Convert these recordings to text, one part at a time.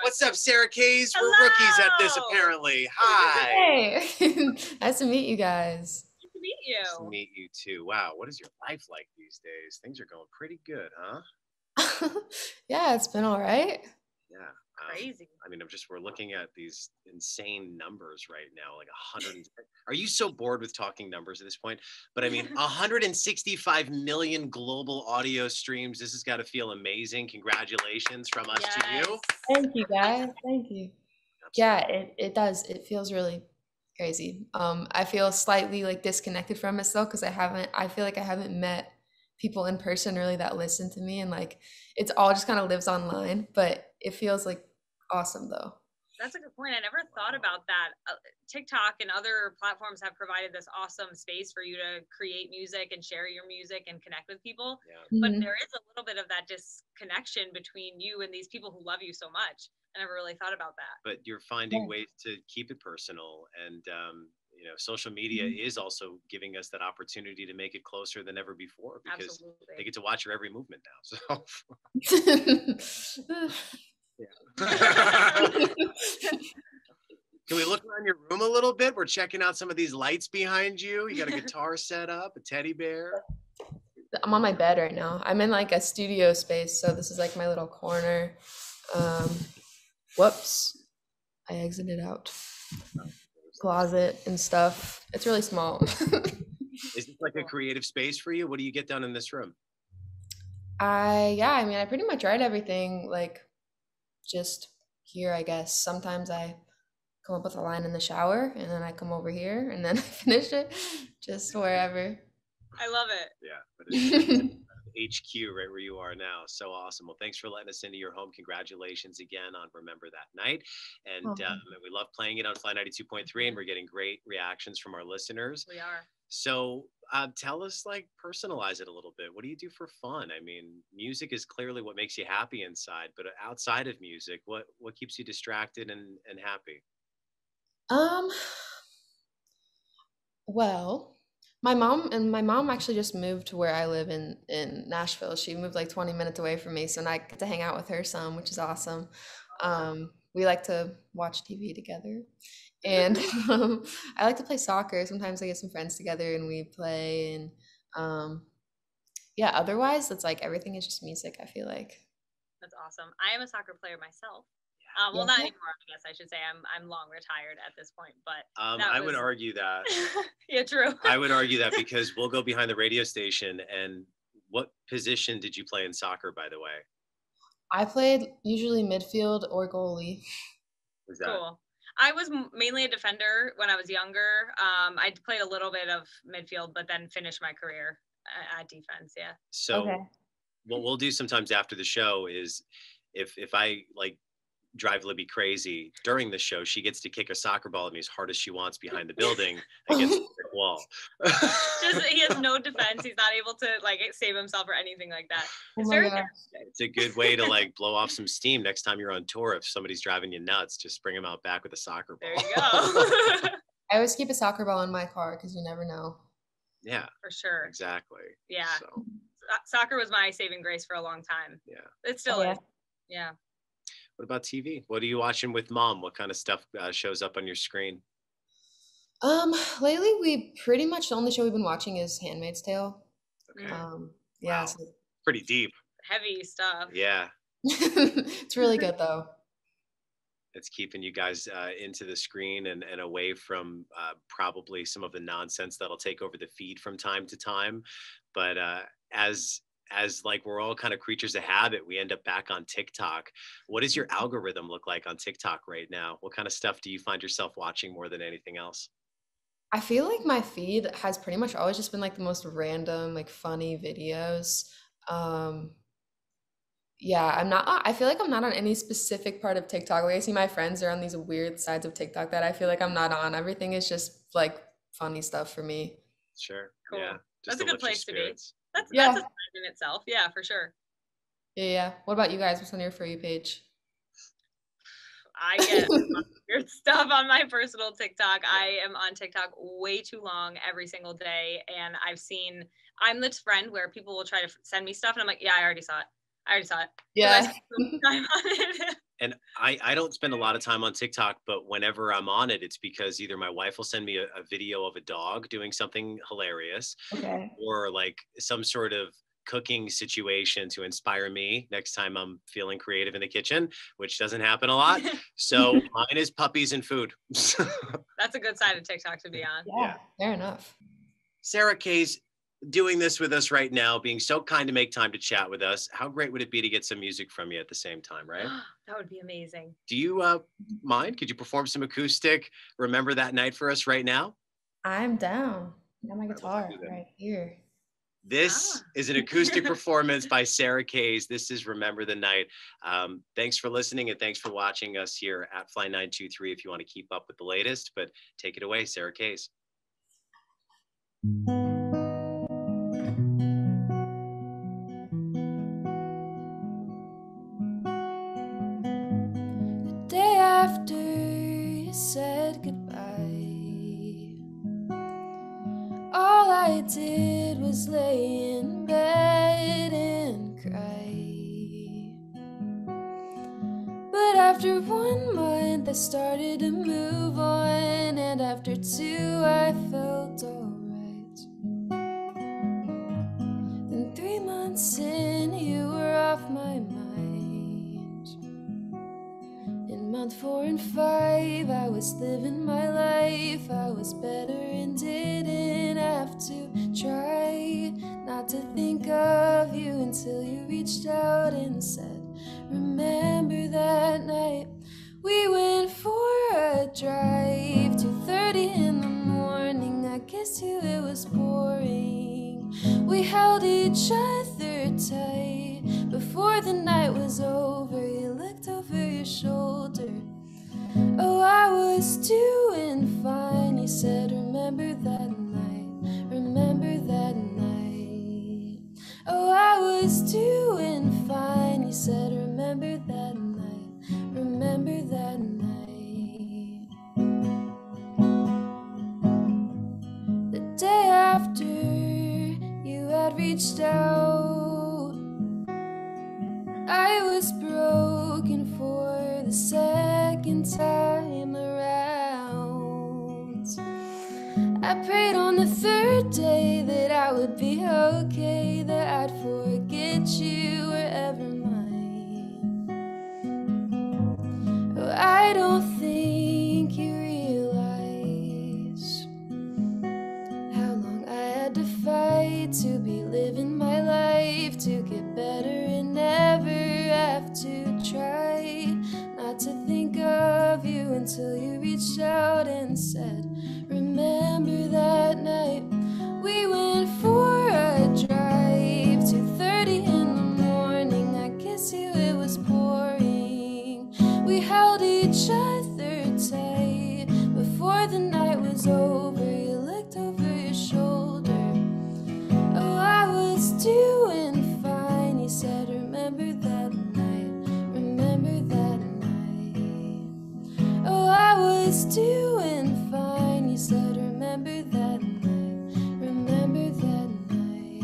What's up, Sarah Kays? We're Hello. rookies at this, apparently. Hi. Hey, nice to meet you guys. Nice to meet you. Nice to meet you too. Wow, what is your life like these days? Things are going pretty good, huh? Yeah, it's been all right. Yeah. Crazy. I mean, we're looking at these insane numbers right now, like 100. Are you so bored with talking numbers at this point? But I mean, 165 million global audio streams. This has got to feel amazing. Congratulations from us to you. Thank you, guys. Thank you. Absolutely. Yeah, it does. It feels really crazy. I feel slightly like disconnected from it still because I feel like I haven't met people in person really that listen to me, and like it's all just kind of lives online, but it feels like awesome though. That's a good point. I never thought about that. TikTok and other platforms have provided this awesome space for you to create music and share your music and connect with people. Yeah. But there is a little bit of that disconnection between you and these people who love you so much. I never really thought about that. But you're finding ways to keep it personal, and social media is also giving us that opportunity to make it closer than ever before because they get to watch your every movement now. So can we look around your room a little bit? We're checking out some of these lights behind you. You got a guitar set up, a teddy bear. I'm on my bed right now. I'm in like a studio space, so this is like my little corner. Whoops, I exited out. Closet and stuff. It's really small. Is this like a creative space for you? What do you get done in this room? I mean, I pretty much write everything like just here, I guess. Sometimes I come up with a line in the shower and then I come over here and then I finish it just wherever. I love it. Yeah, but it's HQ right where you are now. So awesome. Well, thanks for letting us into your home. Congratulations again on Remember That Night. And we love playing it on Fly 92.3, and we're getting great reactions from our listeners. We are. So tell us, like, personalize it a little bit. What do you do for fun? I mean, music is clearly what makes you happy inside, but outside of music, what keeps you distracted and happy? Well, my mom actually just moved to where I live in Nashville. She moved like 20 minutes away from me, so now I get to hang out with her some, which is awesome. We like to watch TV together. And I like to play soccer. Sometimes I get some friends together and we play. And otherwise, it's like everything is just music, I feel like. That's awesome. I am a soccer player myself. Well, not anymore, I guess I should say. I'm long retired at this point, but I would argue that. Yeah, true. I would argue that because we'll go behind the radio station. And what position did you play in soccer, by the way? I played usually midfield or goalie. Cool. I was mainly a defender when I was younger. I played a little bit of midfield, but then finished my career at defense. Yeah. So what we'll do sometimes after the show is if I like drive Libby crazy during the show, she gets to kick a soccer ball at me as hard as she wants behind the building against the brick wall. He has no defense. He's not able to like save himself or anything like that. It's a good way to like blow off some steam next time you're on tour. If somebody's driving you nuts, just bring them out back with a soccer ball. There you go. I always keep a soccer ball in my car because you never know. Yeah, for sure. Exactly. Yeah. So. Soccer was my saving grace for a long time. Yeah. It still is. Yeah. What about TV? What are you watching with mom? What kind of stuff shows up on your screen? Lately we pretty much the only show we've been watching is Handmaid's Tale. Okay. Yeah. Wow. So pretty deep. Heavy stuff. Yeah. It's really good though. It's keeping you guys into the screen and away from probably some of the nonsense that'll take over the feed from time to time. But as like we're all kind of creatures of habit, we end up back on TikTok. What does your algorithm look like on TikTok right now? What kind of stuff do you find yourself watching more than anything else? I feel like my feed has pretty much always just been like the most random, like funny videos. I feel like I'm not on any specific part of TikTok. Like I see my friends are on these weird sides of TikTok that I feel like I'm not on. Everything is just like funny stuff for me. Sure. Cool. Yeah. That's a good place to be. That's a sign in itself. Yeah, for sure. Yeah. What about you guys? What's on your For You page? I get weird stuff on my personal TikTok. I am on TikTok way too long every single day. And I'm this friend where people will try to send me stuff and I'm like, yeah, I already saw it. I already saw it. Yeah. And I don't spend a lot of time on TikTok, but whenever I'm on it, it's because either my wife will send me a video of a dog doing something hilarious, Okay. or like some sort of cooking situation to inspire me next time I'm feeling creative in the kitchen, which doesn't happen a lot. So mine is puppies and food. That's a good side of TikTok to be on. Yeah, fair enough. Sara Kay's doing this with us right now, being so kind to make time to chat with us. How great would it be to get some music from you at the same time, right? That would be amazing. Do you mind? Could you perform some acoustic Remember That Night for us right now? I'm down. I got my guitar right here. This is an acoustic performance by Sara Kays. This is Remember the Night. Thanks for listening, and thanks for watching us here at Fly92.3 if you want to keep up with the latest. But take it away, Sara Kays. Day after you said goodbye, all I did was lay in bed and cry. But after 1 month I started to move on, and after 2 I felt alright. Then 3 months in you were off my mind. In month 4 and 5 I was living my life. I was better and didn't have to try not to think of you until you reached out and said, remember that night we went for a drive, 2:30 in the morning. I kissed you, it was boring. We held each other tight before the night was over. You looked over your shoulder. Oh, I was doing fine. You said, remember that night, remember that night. Oh, I was doing fine. You said, remember that night, remember that night. The day after you had reached out, I was broken for the second time around. I prayed on the 3rd day that I would be okay, that I'd forget you were ever mine. Oh, I don't think you realize how long I had to fight to be living my life, to get better and never have to try not to think of you until you reached out and said, remember that night we went for a drive, 2:30 in the morning. I kissed you, it was pouring. We held each other tight before the night was over. You looked over your shoulder. Oh, I was doing fine. You said, remember that night, remember that night. Oh, I was doing fine. You said, remember that night, remember that night.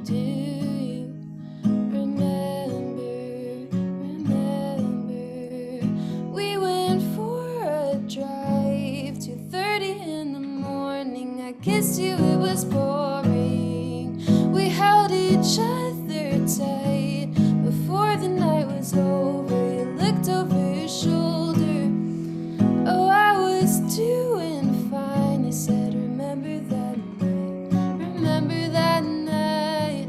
Do you remember, remember? We went for a drive, 2:30 in the morning. I kissed you, it was boring. We held each other tight before the night was over. You looked over your shoulder. Oh, I was doing fine. You said, remember that night, remember that night.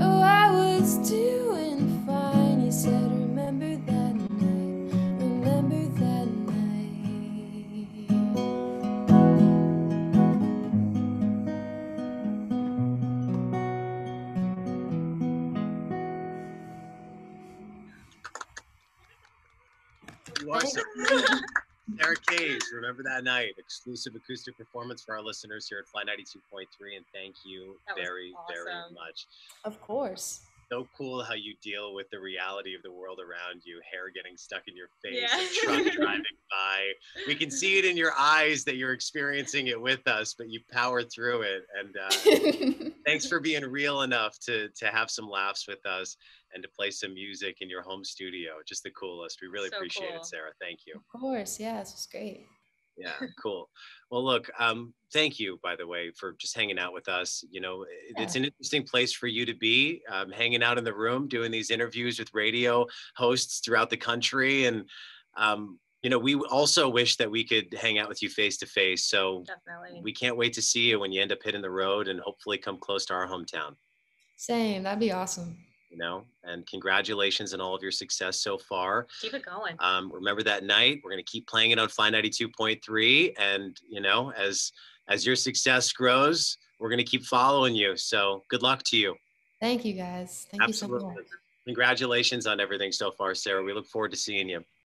Oh, I was doing fine. You said, remember that night, remember that night. You are so Sara Kays, Remember That Night, exclusive acoustic performance for our listeners here at Fly 92.3, and thank you very, very much. Of course. so cool how you deal with the reality of the world around you, hair getting stuck in your face, Yeah. a truck driving by. We can see it in your eyes that you're experiencing it with us, but you power through it. And thanks for being real enough to have some laughs with us and to play some music in your home studio. Just the coolest. We really So appreciate cool. it, Sarah. Thank you. Of course, yeah, this was great. Yeah, cool. Well, look, thank you, by the way, for just hanging out with us. You know, it's Yeah. an interesting place for you to be, hanging out in the room, doing these interviews with radio hosts throughout the country. And, you know, we also wish that we could hang out with you face to face. So Definitely. we can't wait to see you when you end up hitting the road and hopefully come close to our hometown. Same, that'd be awesome. You know, and congratulations on all of your success so far. Keep it going. Remember that night. We're going to keep playing it on Fly 92.3. And, you know, as your success grows, we're going to keep following you. So good luck to you. Thank you guys. Thank you so Absolutely. much. Congratulations on everything so far, Sarah. We look forward to seeing you.